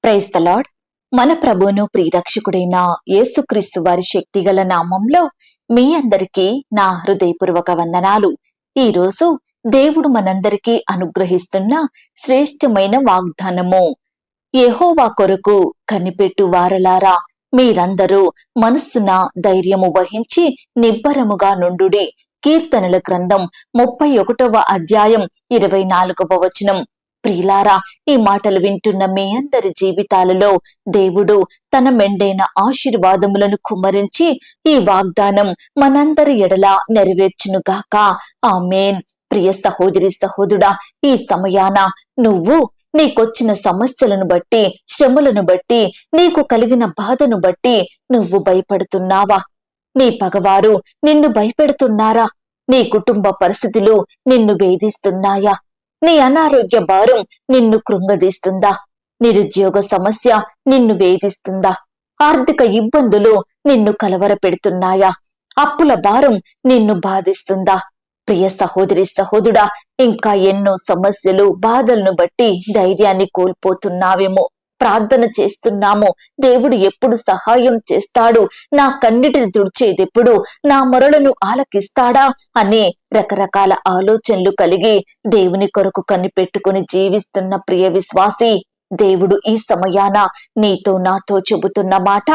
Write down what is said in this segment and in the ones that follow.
Praise the lord. మన ప్రభువును ప్రియరక్షకుడైన యేసుక్రీస్తు వారి శక్తిగల నామంలో మీ అందరికీ నా హృదయపూర్వక వందనాలు. ఈరోజు దేవుడు మనందరికీ అనుగ్రహిస్తున్న శ్రేష్టమైన వాగ్దానము. యెహోవా కొరకు కనిపెట్టు వారలారా, మీరందరూ మనస్సున ధైర్యము వహించి నిబ్బరముగా నుండుడి. కీర్తనల గ్రంథం 31వ అధ్యాయం 24వ వచనం. ప్రియులారా, ఈ మాటలు వింటున్న మీ అందరి జీవితాలలో దేవుడు తన మెండైన ఆశీర్వాదములను కుమ్మరించి ఈ వాగ్దానం మనందరి ఎడల నెరవేర్చునుగాక. ఆమేన్. ప్రియ సహోదరి సహోదరుడా, ఈ సమయాన నువ్వు నీకొచ్చిన సమస్యలను బట్టి, శ్రమలను బట్టి, నీకు కలిగిన బాధను బట్టి నువ్వు భయపడుతున్నావా? నీ పగవారు నిన్ను భయపెడుతున్నారా? నీ కుటుంబ పరిస్థితులు నిన్ను వేధిస్తున్నాయా? నీ అనారోగ్య భారం నిన్ను కృంగదీస్తుందా? నిరుద్యోగ సమస్య నిన్ను వేధిస్తుందా? ఆర్థిక ఇబ్బందులు నిన్ను కలవర పెడుతున్నాయా? అప్పుల భారం నిన్ను బాధిస్తుందా? ప్రియ సహోదరి సహోదరుడా, ఇంకా ఎన్నో సమస్యలు, బాధలను బట్టి ధైర్యాన్ని కోల్పోతున్నావేమో. ప్రార్థన చేస్తున్నాము, దేవుడు ఎప్పుడు సహాయం చేస్తాడు, నా కన్నిటిని తుడిచేదెప్పుడు, నా మొరలను ఆలకిస్తాడా అనే రకరకాల ఆలోచనలు కలిగి దేవుని కొరకు కనిపెట్టుకుని జీవిస్తున్న ప్రియ విశ్వాసి, దేవుడు ఈ సమయాన నీతో నాతో చెబుతున్న మాట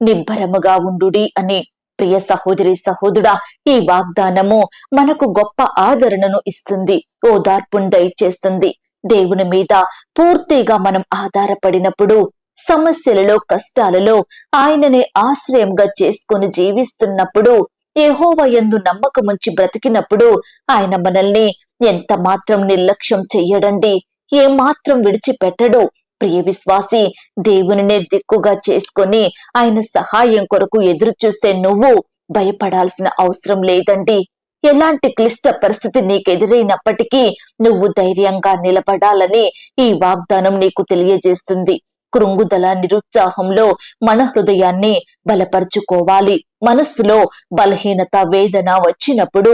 నిబ్బరముగా ఉండుడి అని. ప్రియ సహోదరి సహోదరుడా, ఈ వాగ్దానము మనకు గొప్ప ఆదరణను ఇస్తుంది, ఓదార్పును దయచేస్తుంది. దేవుని మీద పూర్తిగా మనం ఆధారపడినప్పుడు, సమస్యలలో, కష్టాలలో ఆయననే ఆశ్రయంగా చేసుకుని జీవిస్తున్నప్పుడు, యెహోవా యందు నమ్మకముంచి బ్రతికినప్పుడు ఆయన మనల్ని ఎంత మాత్రం నిర్లక్ష్యం చెయ్యడండి, ఏమాత్రం విడిచిపెట్టడు. ప్రియ విశ్వాసి, దేవునినే దిక్కుగా చేసుకొని ఆయన సహాయం కొరకు ఎదురు చూస్తే నువ్వు భయపడాల్సిన అవసరం లేదండి. ఎలాంటి క్లిష్ట పరిస్థితి నీకెదురైనప్పటికీ నువ్వు ధైర్యంగా నిలబడాలని ఈ వాగ్దానం నీకు తెలియజేస్తుంది. కృంగుదల, నిరుత్సాహంలో మన హృదయాన్ని బలపరుచుకోవాలి. మనస్సులో బలహీనత, వేదన వచ్చినప్పుడు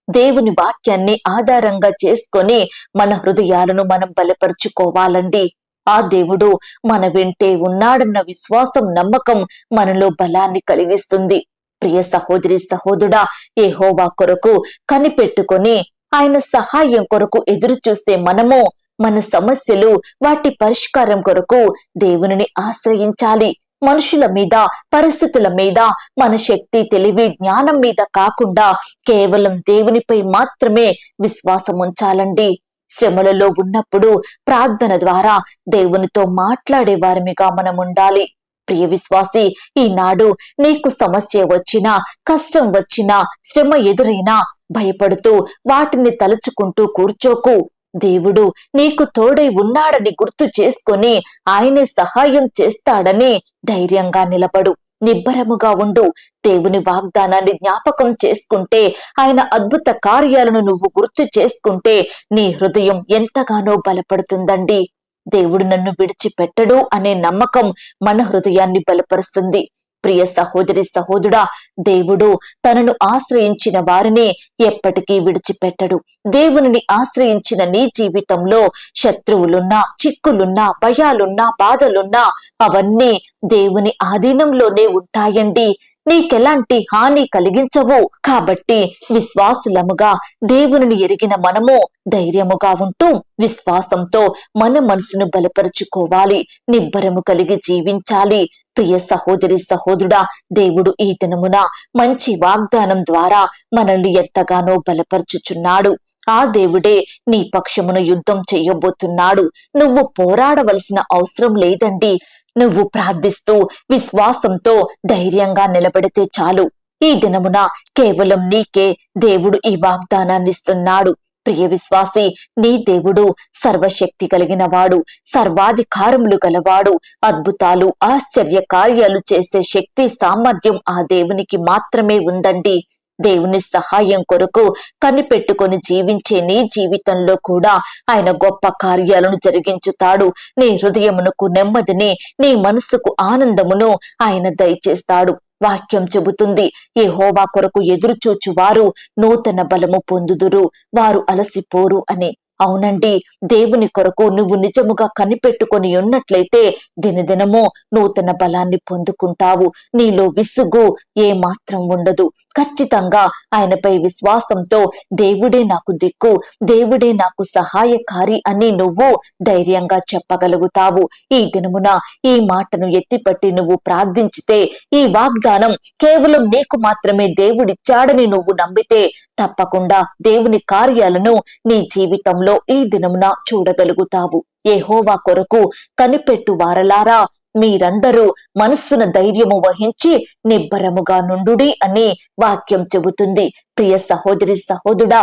దేవుని వాక్యాన్ని ఆధారంగా చేసుకొని మన హృదయాలను మనం బలపరుచుకోవాలండి. ఆ దేవుడు మన వెంటే ఉన్నాడన్న విశ్వాసం, నమ్మకం మనలో బలాన్ని కలిగిస్తుంది. ప్రియ సహోదరి సహోదరుడా, యెహోవా కొరకు కనిపెట్టుకొని ఆయన సహాయం కొరకు ఎదురు చూస్తే మనము మన సమస్యలు, వాటి పరిష్కారం కొరకు దేవునిని ఆశ్రయించాలి. మనుషుల మీద, పరిస్థితుల మీద, మన శక్తి, తెలివి, జ్ఞానం మీద కాకుండా కేవలం దేవునిపై మాత్రమే విశ్వాసం ఉంచాలండి. శ్రమలలో ఉన్నప్పుడు ప్రార్థన ద్వారా దేవునితో మాట్లాడే వారిగా మనం ఉండాలి. ప్రియ విశ్వాసి, ఈనాడు నీకు సమస్య వచ్చినా, కష్టం వచ్చినా, శ్రమ ఎదురైనా భయపడుతూ వాటిని తలుచుకుంటూ కూర్చోకు. దేవుడు నీకు తోడై ఉన్నాడని గుర్తు చేసుకొని ఆయనే సహాయం చేస్తాడని ధైర్యంగా నిలబడు, నిబ్బరముగా ఉండు. దేవుని వాగ్దానాన్ని జ్ఞాపకం చేసుకుంటే, ఆయన అద్భుత కార్యాలను నువ్వు గుర్తు చేసుకుంటే నీ హృదయం ఎంతగానో బలపడుతుందండి. దేవుడు నన్ను విడిచిపెట్టడు అనే నమ్మకం మన హృదయాన్ని బలపరుస్తుంది. ప్రియ సహోదరి సహోదరుడా, దేవుడు తనను ఆశ్రయించిన వారిని ఎప్పటికీ విడిచిపెట్టడు. దేవునిని ఆశ్రయించిన నీ జీవితంలో శత్రువులున్నా, చిక్కులున్నా, భయాలున్నా, బాధలున్నా అవన్నీ దేవుని ఆధీనంలోనే ఉంటాయండి. నీకెలాంటి హాని కలిగించవు. కాబట్టి విశ్వాసులముగా దేవునిని ఎరిగిన మనము ధైర్యముగా ఉంటూ విశ్వాసంతో మన మనసును బలపరుచుకోవాలి, నిబ్బరము కలిగి జీవించాలి. ప్రియ సహోదరి సహోదరుడా, దేవుడు ఈ దినమున మంచి వాగ్దానం ద్వారా మనల్ని ఎంతగానో బలపరుచుచున్నాడు. ఆ దేవుడే నీ పక్షమును యుద్ధం చెయ్యబోతున్నాడు. నువ్వు పోరాడవలసిన అవసరం లేదండి. నువ్వు ప్రార్థిస్తూ విశ్వాసంతో ధైర్యంగా నిలబడితే చాలు. ఈ దినమున కేవలం నీకే దేవుడు ఈ వాగ్దానాన్ని ఇస్తున్నాడు. ప్రియ విశ్వాసి, నీ దేవుడు సర్వశక్తి కలిగిన వాడు, సర్వాధికారములు గలవాడు. అద్భుతాలు, ఆశ్చర్య కార్యాలు చేసే శక్తి, సామర్థ్యం ఆ దేవునికి మాత్రమే ఉందండి. దేవుని సహాయం కొరకు కనిపెట్టుకొని జీవించే నీ జీవితంలో కూడా ఆయన గొప్ప కార్యాలను జరిగించుతాడు. నీ హృదయమునకు నెమ్మదిని, నీ మనసుకు ఆనందమును ఆయన దయచేస్తాడు. వాక్యం చెబుతుంది, యెహోవా కొరకు ఎదురు చూచువారు నూతన బలము పొందుదురు, వారు అలసిపోరు అని. అవునండి, దేవుని కొరకు నువ్వు నిజముగా కనిపెట్టుకొని ఉన్నట్లయితే దినదినము నూతన బలాన్ని పొందుకుంటావు. నీలో విసుగు ఏ మాత్రం ఉండదు. ఖచ్చితంగా ఆయనపై విశ్వాసంతో దేవుడే నాకు దిక్కు, దేవుడే నాకు సహాయకారి అని నువ్వు ధైర్యంగా చెప్పగలుగుతావు. ఈ దినమున ఈ మాటను ఎత్తిపట్టి నువ్వు ప్రార్థించితే, ఈ వాగ్దానం కేవలం నీకు మాత్రమే దేవుడిచ్చాడని నువ్వు నమ్మితే తప్పకుండా దేవుని కార్యాలను నీ జీవితంలో ఈ దినమున చూడగలుగుతావు. యెహోవా కొరకు కనిపెట్టు వారలారా, మీరందరూ మనస్సున ధైర్యము వహించి నిబ్బరముగా నుండుడి అని వాక్యం చెబుతుంది. ప్రియ సహోదరి సహోదరుడా,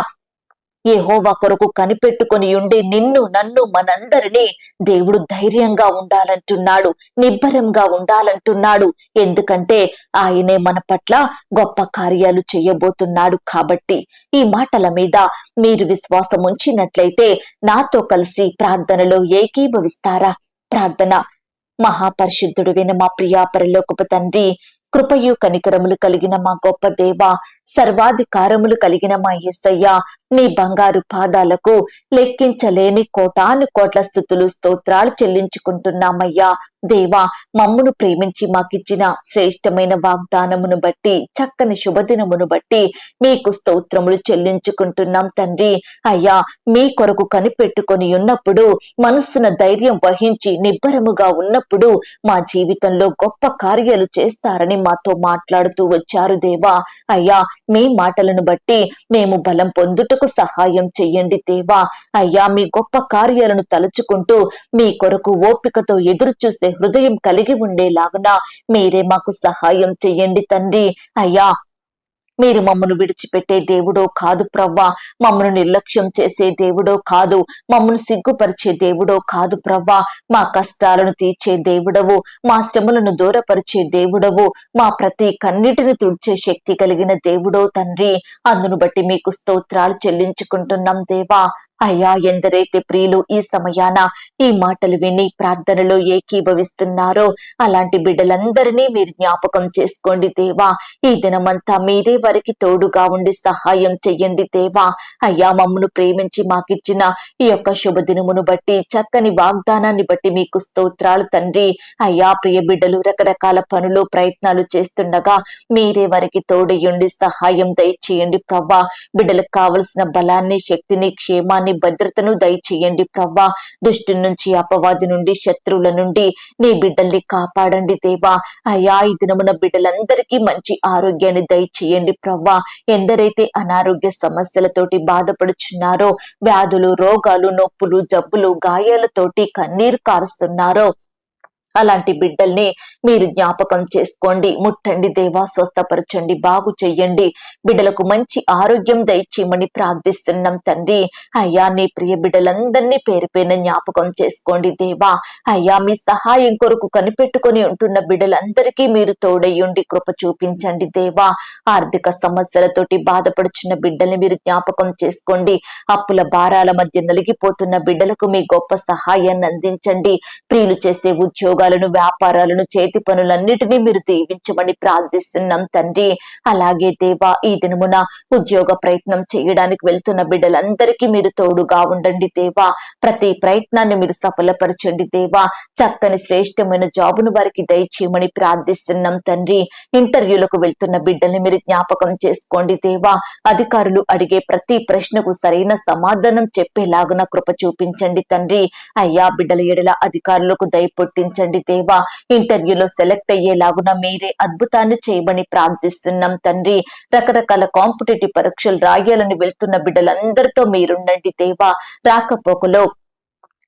యెహోవా కొరకు కనిపెట్టుకొని ఉండి నిన్ను నన్ను మనందరినీ దేవుడు ధైర్యంగా ఉండాలంటున్నాడు, నిబ్బరంగా ఉండాలంటున్నాడు. ఎందుకంటే ఆయనే మన పట్ల గొప్ప కార్యాలు చేయబోతున్నాడు. కాబట్టి ఈ మాటల మీద మీరు విశ్వాసం ఉంచినట్లయితే నాతో కలిసి ప్రార్థనలో ఏకీభవిస్తారా? ప్రార్థన. మహాపరిశుద్ధుడు విన మా ప్రియా పరలోకపు తండ్రి, కృపయు కనికరములు కలిగిన మా గొప్ప దేవ, సర్వాధికారములు కలిగిన మా యేసయ్య, మీ బంగారు పాదాలకు లెక్కించలేని కోటాను కోట్ల స్తుతులు స్తోత్రాలు చెల్లించుకుంటున్నామయ్యా. దేవా, మమ్మును ప్రేమించి మాకిచ్చిన శ్రేష్టమైన వాగ్దానమును బట్టి, చక్కని శుభదినమును బట్టి మీకు స్తోత్రములు చెల్లించుకుంటున్నాం తండ్రి. అయ్యా, మీ కొరకు కనిపెట్టుకొని ఉన్నప్పుడు, మనస్సున ధైర్యం వహించి నిబ్బరముగా ఉన్నప్పుడు మా జీవితంలో గొప్ప కార్యాలు చేస్తారని మాతో మాట్లాడుతూ వచ్చారు దేవా. అయ్యా, మీ మాటలను బట్టి మేము బలం పొందుటకు సహాయం చెయ్యండి దేవా. అయ్యా, మీ గొప్ప కార్యాలను తలుచుకుంటూ మీ కొరకు ఓపికతో ఎదురు చూసే హృదయం కలిగి ఉండేలాగున మీరే మాకు సహాయం చెయ్యండి తండ్రి. అయ్యా, మీరు మమ్మను విడిచిపెట్టే దేవుడో కాదు ప్రవ్వా, మమ్మను నిర్లక్ష్యం చేసే దేవుడో కాదు, మమ్మను సిగ్గుపరిచే దేవుడో కాదు ప్రవ్వా. మా కష్టాలను తీర్చే దేవుడవు, మా శ్రమలను దూరపరిచే దేవుడవు, మా ప్రతి కన్నిటిని తుడిచే శక్తి కలిగిన దేవుడో తండ్రి. అందును బట్టి మీకు స్తోత్రాలు చెల్లించుకుంటున్నాం దేవా. అయ్యా, ఎందరైతే ప్రియులు ఈ సమయాన ఈ మాటలు విని ప్రార్థనలో ఏకీభవిస్తున్నారో అలాంటి బిడ్డలందరినీ మీరు జ్ఞాపకం చేసుకోండి దేవా. ఈ దినమంతా మీరే వారికి తోడుగా ఉండి సహాయం చెయ్యండి దేవా. అయ్యా, మమ్మను ప్రేమించి మాకిచ్చిన ఈ యొక్క శుభదినమును బట్టి, చక్కని వాగ్దానాన్ని బట్టి మీకు స్తోత్రాలు తండ్రి. అయ్యా, ప్రియ బిడ్డలు రకరకాల పనులు ప్రయత్నాలు చేస్తుండగా మీరే వారికి తోడయ్యుండి సహాయం దయచేయండి ప్రవ్వా. బిడ్డలకు కావలసిన బలాన్ని, శక్తిని, క్షేమాన్ని, భద్రతను దయచేయండి ప్రవ్వా. దుష్టు నుంచి, అపవాది నుండి, శత్రువుల నుండి నీ బిడ్డల్ని కాపాడండి దేవా. అయ్యా, ఈ దినమున బిడ్డలందరికీ మంచి ఆరోగ్యాన్ని దయచేయండి ప్రవ్వా. ఎందరైతే అనారోగ్య సమస్యలతోటి బాధపడుచున్నారో, వ్యాధులు, రోగాలు, నొప్పులు, జబ్బులు, గాయాలతోటి కన్నీరు కారుస్తున్నారో అలాంటి బిడ్డల్ని మీరు జ్ఞాపకం చేసుకోండి. ముట్టండి దేవా, స్వస్థపరచండి, బాగు చెయ్యండి. బిడ్డలకు మంచి ఆరోగ్యం దయచేయమని ప్రార్థిస్తున్నాం తండ్రి. అయ్యా, నీ ప్రియ బిడ్డలందరినీ పేరు పేరున జ్ఞాపకం చేసుకోండి దేవా. అయ్యా, మీ సహాయం కొరకు కనిపెట్టుకొని ఉంటున్న బిడ్డలందరికీ మీరు తోడయ్యుండి కృప చూపించండి దేవా. ఆర్థిక సమస్యలతోటి బాధపడుచున్న బిడ్డల్ని మీరు జ్ఞాపకం చేసుకోండి. అప్పుల భారాల మధ్య నలిగిపోతున్న బిడ్డలకు మీ గొప్ప సహాయాన్ని అందించండి. ప్రియులు చేసే ఉద్యోగాలను, వ్యాపారాలను, చేతి పనులన్నిటినీ మీరు దీవించమని ప్రార్థిస్తున్నాం తండ్రి. అలాగే దేవా, ఈ దినమున ఉద్యోగ ప్రయత్నం చేయడానికి వెళ్తున్న బిడ్డలందరికీ మీరు తోడుగా ఉండండి దేవా. ప్రతి ప్రయత్నాన్ని మీరు సఫలపరచండి దేవా. చక్కని శ్రేష్టమైన జాబును వారికి దయచేయమని ప్రార్థిస్తున్నాం తండ్రి. ఇంటర్వ్యూలకు వెళ్తున్న బిడ్డల్ని మీరు జ్ఞాపకం చేసుకోండి దేవా. అధికారులు అడిగే ప్రతి ప్రశ్నకు సరైన సమాధానం చెప్పేలాగున కృప చూపించండి తండ్రి. అయ్యా, బిడ్డల ఎడల అధికారులకు దయ పుట్టించండి దేవా. ఇంటర్వ్యూలో సెలెక్ట్ అయ్యేలాగున మీరే అద్భుతాన్ని చేయమని ప్రార్థిస్తున్నాం తండ్రి. రకరకాల కాంపిటేటివ్ పరీక్షలు రాయాలని వెళ్తున్న బిడ్డలందరితో మీరుండండి దేవా. రాకపోకలో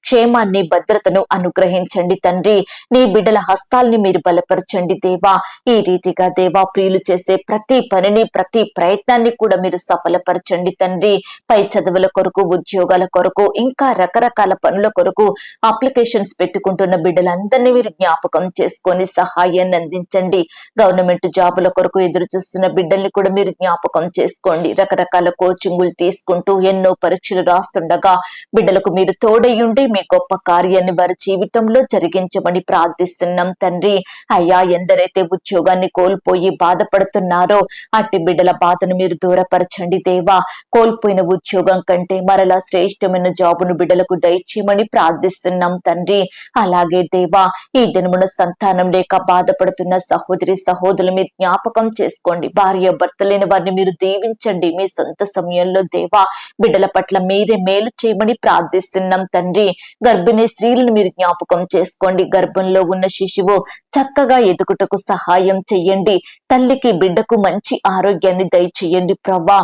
క్షేమాన్ని, భద్రతను అనుగ్రహించండి తండ్రి. నీ బిడ్డల హస్తాల్ని మీరు బలపరచండి దేవా. ఈ రీతిగా దేవా, ప్రియులు చేసే ప్రతి పనిని, ప్రతి ప్రయత్నాన్ని కూడా మీరు సఫలపరచండి తండ్రి. పై చదువుల కొరకు, ఉద్యోగాల కొరకు, ఇంకా రకరకాల పనుల కొరకు అప్లికేషన్స్ పెట్టుకుంటున్న బిడ్డలందరినీ మీరు జ్ఞాపకం చేసుకొని సహాయాన్ని అందించండి. గవర్నమెంట్ జాబుల కొరకు ఎదురు చూస్తున్న బిడ్డల్ని కూడా మీరు జ్ఞాపకం చేసుకోండి. రకరకాల కోచింగులు తీసుకుంటూ ఎన్నో పరీక్షలు రాస్తుండగా బిడ్డలకు మీరు తోడయ్యుండి మీ గొప్ప కార్యాన్ని వారి జీవితంలో జరిగించమని ప్రార్థిస్తున్నాం తండ్రి. అయ్యా, ఎందరైతే ఉద్యోగాన్ని కోల్పోయి బాధపడుతున్నారో అట్టి బిడ్డల బాధను మీరు దూరపరచండి దేవా. కోల్పోయిన ఉద్యోగం కంటే మరలా శ్రేష్టమైన జాబును బిడ్డలకు దయచేయమని ప్రార్థిస్తున్నాం తండ్రి. అలాగే దేవా, ఈ దినమున సంతానం లేక బాధపడుతున్న సహోదరి సహోదరులు మీరు జ్ఞాపకం చేసుకోండి. భార్య భర్త లేని వారిని మీరు దీవించండి. మీ సొంత సమయంలో దేవా బిడ్డల పట్ల మీరే మేలు చేయమని ప్రార్థిస్తున్నాం తండ్రి. గర్భిణీ స్త్రీలను మీరు జ్ఞాపకం చేసుకోండి. గర్భంలో ఉన్న శిశువు చక్కగా ఎదుగుటకు సహాయం చెయ్యండి. తల్లికి బిడ్డకు మంచి ఆరోగ్యాన్ని దయచేయండి ప్రభా.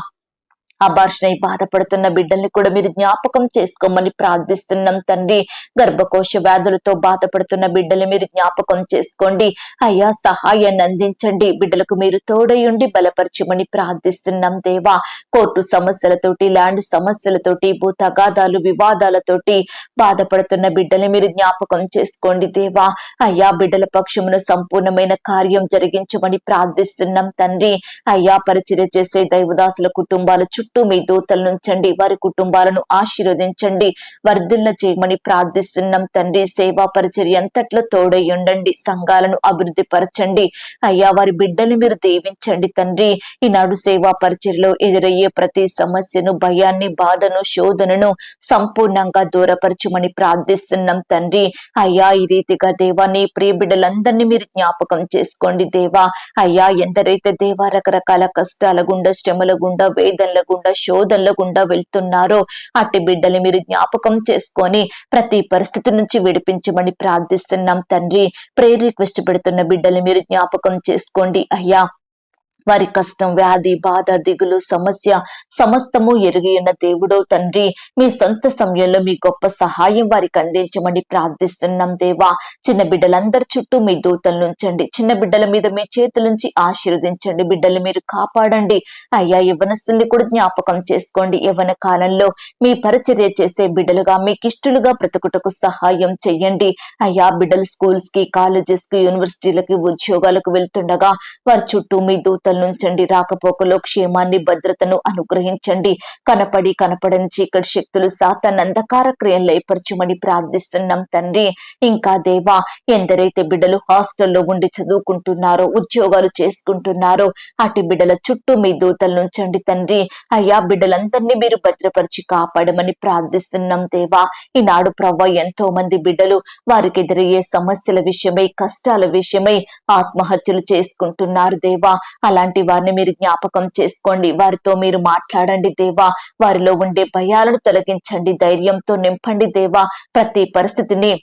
అబార్షన్ అయి బాధపడుతున్న బిడ్డల్ని కూడా మీరు జ్ఞాపకం చేసుకోమని ప్రార్థిస్తున్నాం తండ్రి. గర్భకోశ వ్యాధులతో బాధపడుతున్న బిడ్డలు మీరు జ్ఞాపకం చేసుకోండి. అయ్యా, సహాయాన్ని అందించండి. బిడ్డలకు మీరు తోడయుండి బలపరచమని ప్రార్థిస్తున్నాం దేవా. కోర్టు సమస్యలతోటి, ల్యాండ్ సమస్యలతోటి, భూ తగాదాలు, వివాదాలతోటి బాధపడుతున్న బిడ్డల్ని మీరు జ్ఞాపకం చేసుకోండి దేవా. అయ్యా, బిడ్డల పక్షమున సంపూర్ణమైన కార్యం జరిగించమని ప్రార్థిస్తున్నాం తండ్రి. అయ్యా, పరిచర్య చేసే దైవదాసుల కుటుంబాల చుట్టూ మీ దూతలు నుంచండి. వారి కుటుంబాలను ఆశీర్వదించండి, వర్ధిల్ల చేయమని ప్రార్థిస్తున్నాం తండ్రి. సేవా పరిచర్య అంతట్లో తోడై ఉండండి. సంఘాలను అభివృద్ధి పరచండి. అయ్యా, వారి బిడ్డల్ని మీరు దీవించండి తండ్రి. ఈనాడు సేవా పరిచర్యలో ఎదురయ్యే ప్రతి సమస్యను, భయాన్ని, బాధను, శోధనను సంపూర్ణంగా దూరపరచమని ప్రార్థిస్తున్నాం తండ్రి. అయ్యా, ఈ రీతిగా దేవా నీ ప్రియ బిడ్డలందరినీ మీరు జ్ఞాపకం చేసుకోండి దేవా. అయ్యా, ఎందరైతే దేవా రకరకాల కష్టాల గుండా, శ్రమల గుండా, వేదనల గుండా, శోధనల గుండా వెళ్తున్నారో అట్టి బిడ్డల్ని మీరు జ్ఞాపకం చేసుకొని ప్రతి పరిస్థితి నుంచి విడిపించమని ప్రార్థిస్తున్నాం తండ్రి. ప్రేయర్ రిక్వెస్ట్ పెడుతున్న బిడ్డల్ని మీరు జ్ఞాపకం చేసుకోండి అయ్యా. వారి కష్టం, వ్యాధి, బాధ, దిగులు, సమస్య సమస్తము ఎరిగి ఉన్న దేవుడో తండ్రి, మీ సొంత సమయంలో మీ గొప్ప సహాయం వారికి అందించమని ప్రార్థిస్తున్నాం దేవా. చిన్న బిడ్డలందరి చుట్టూ మీ దూతలు ఉంచండి. చిన్న బిడ్డల మీద మీ చేతులుంచి ఆశీర్వదించండి. బిడ్డలు మీరు కాపాడండి అయ్యా. యవ్వనస్తుల్ని కూడా జ్ఞాపకం చేసుకోండి. యవ్వన కాలంలో మీ పరిచర్య చేసే బిడ్డలుగా, మీకిష్టులుగా బ్రతుకుటకు సహాయం చెయ్యండి అయ్యా. బిడ్డలు స్కూల్స్ కి, కాలేజెస్ కి, యూనివర్సిటీలకి, ఉద్యోగాలకు వెళ్తుండగా వారి చుట్టూ మీ దూతలు నుంచండి. రాకపోకలో క్షేమాన్ని, భద్రతను అనుగ్రహించండి. కనపడని చీకటి శక్తులు, సాతాను అంధకార క్రియలు ఏర్పరచమని ప్రార్థిస్తున్నాం తండ్రి. ఇంకా దేవా, ఎందరైతే బిడ్డలు హాస్టల్లో ఉండి చదువుకుంటున్నారో, ఉద్యోగాలు చేసుకుంటున్నారో అటు బిడ్డల చుట్టూ మీ దూతలు నుంచండి తండ్రి. అయ్యా, బిడ్డలందరినీ మీరు భద్రపరిచి కాపాడమని ప్రార్థిస్తున్నాం దేవా. ఈనాడు ప్రవ్వ ఎంతో మంది బిడ్డలు వారికి ఎదురయ్యే సమస్యల విషయమై, కష్టాల విషయమై ఆత్మహత్యలు చేసుకుంటున్నారు దేవా. అలాంటి వారిని మీరు జ్ఞాపకం చేసుకోండి. వారితో మీరు మాట్లాడండి దేవా. వారిలో ఉండే భయాలను తొలగించండి, ధైర్యంతో నింపండి దేవా. ప్రతి పరిస్థితిని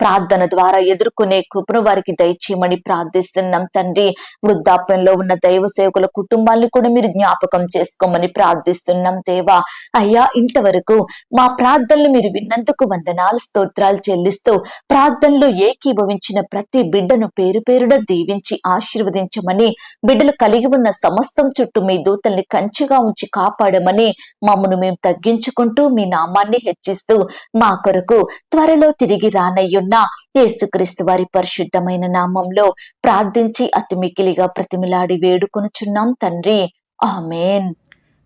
ప్రార్థన ద్వారా ఎదుర్కొనే కృపను వారికి దయచేయమని ప్రార్థిస్తున్నాం తండ్రి. వృద్ధాప్యంలో ఉన్న దైవ సేవకుల కుటుంబాలను కూడా మీరు జ్ఞాపకం చేసుకోమని ప్రార్థిస్తున్నాం దేవా. అయ్యా, ఇంతవరకు మా ప్రార్థనలు మీరు విన్నందుకు వందనాలు, స్తోత్రాలు చెల్లిస్తూ ప్రార్థనలో ఏకీభవించిన ప్రతి బిడ్డను పేరు పేరున దీవించి ఆశీర్వదించమని, బిడ్డలు కలిగి ఉన్న సమస్తం చుట్టూ మీ దూతల్ని కంచెగా ఉంచి కాపాడమని మమ్మను మేము తగ్గించుకుంటూ మీ నామాన్ని హెచ్చిస్తూ మా కొరకు త్వరలో తిరిగి రానయ్యున్న యేసుక్రీస్తు వారి పరిశుద్ధమైన నామంలో ప్రార్థించి అతి మిక్కిలిగా ప్రతిమిలాడి వేడుకొనుచున్నాం తండ్రి. ఆమేన్.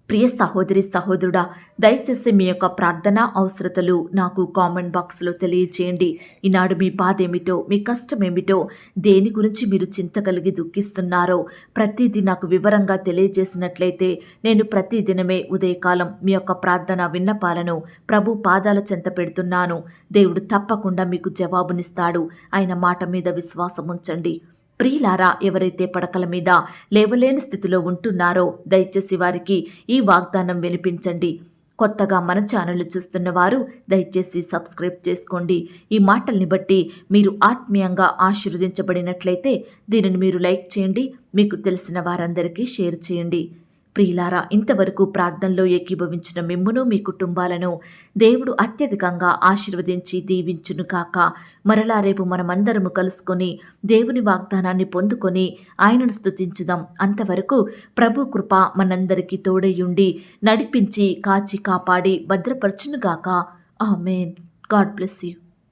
ప్రియ సహోదరి సహోదరుడా, దయచేసి మీ యొక్క ప్రార్థనా అవసరతలు నాకు కామెంట్ బాక్స్లో తెలియచేయండి. ఈనాడు మీ బాధ ఏమిటో, మీ కష్టం ఏమిటో, దేని గురించి మీరు చింత కలిగి దుఃఖిస్తున్నారో ప్రతిదీ నాకు వివరంగా తెలియజేసినట్లయితే నేను ప్రతిదినమే ఉదయకాలం మీ యొక్క ప్రార్థన విన్నపాలను ప్రభు పాదాల చెంత పెడుతున్నాను. దేవుడు తప్పకుండా మీకు జవాబునిస్తాడు. ఆయన మాట మీద విశ్వాసం ఉంచండి. ప్రియులారా, ఎవరైతే పడకల మీద లేవలేని స్థితిలో ఉంటున్నారో దయచేసి వారికి ఈ వాగ్దానం వినిపించండి. కొత్తగా మన ఛానల్ చూస్తున్న వారు దయచేసి సబ్స్క్రైబ్ చేసుకోండి. ఈ మాటల్ని బట్టి మీరు ఆత్మీయంగా ఆశీర్వదించబడినట్లయితే దీనిని మీరు లైక్ చేయండి, మీకు తెలిసిన వారందరికీ షేర్ చేయండి. ప్రియులారా, ఇంతవరకు ప్రార్థనలో ఏకీభవించిన మిమ్మును, మీ కుటుంబాలను దేవుడు అత్యధికంగా ఆశీర్వదించి దీవించును కాక. మరలా రేపు మనమందరము కలుసుకొని దేవుని వాగ్దానాన్ని పొందుకొని ఆయనను స్తుతించుదాం. అంతవరకు ప్రభు కృప మనందరికీ తోడయుండి నడిపించి కాచి కాపాడి భద్రపరచునుగాక. ఆమేన్. God bless you.